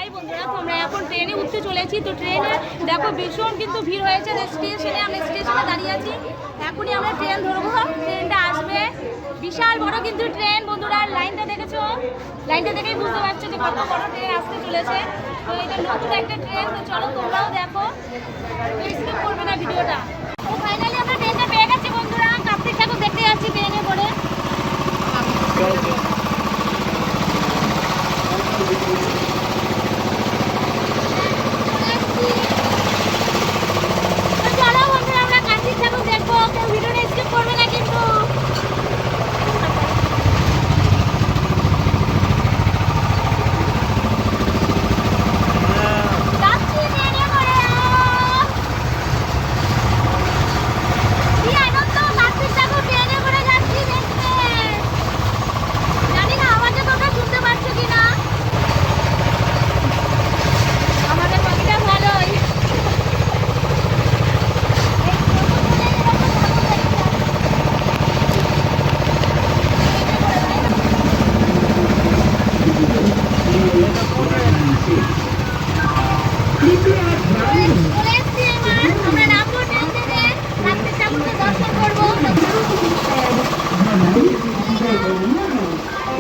High বন্ধুরা, তো আমরা এখন ট্রেনে উঠতে চলেছি। তো ট্রেনে দেখো ভীষণ কিন্তু ভিড় হয়েছে স্টেশনে। আমরা স্টেশনে দাঁড়িয়ে আছি, এখনই আমরা ট্রেন ধরবো। ট্রেনটা আসবে, বিশাল বড় কিন্তু ট্রেন বন্ধুরা। লাইনটা দেখেছো? লাইনটা দেখেই বুঝতে পারছো যে কত বড় ট্রেন আসতে চলেছে। তো এটা নতুন একটা ট্রেন, তো চলো তোমরাও দেখো, স্কিপ করবে না ভিডিওটা। তো ফাইনালি আমরা ট্রেনটা পেয়ে গেছি বন্ধুরা। কার্তিক ঠাকুর দেখতে যাচ্ছি ট্রেনে করে।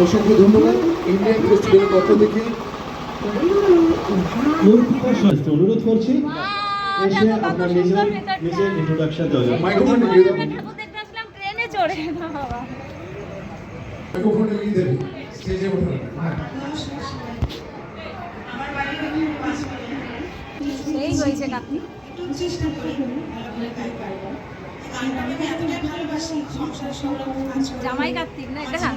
অসংখ্য ধন্যবাদ ইন্ডিয়ান ফেস্টিভ্যালের পক্ষ থেকে। অনুরোধ করছি এসে আপনার নিজের ইন্ট্রোডাকশন দেওয়া যাবে। মাইক্রোফোন নিয়ে দাও। দেখতে আসলাম ট্রেনে চড়ে না বাবা। মাইক্রোফোন নিয়ে দেবে স্টেজে ওঠা। সেই হয়েছে কাকি। চেষ্টা করি আমি এতটাই ভালোবাসি সংসার সব জামাই কার্তিক না এটা?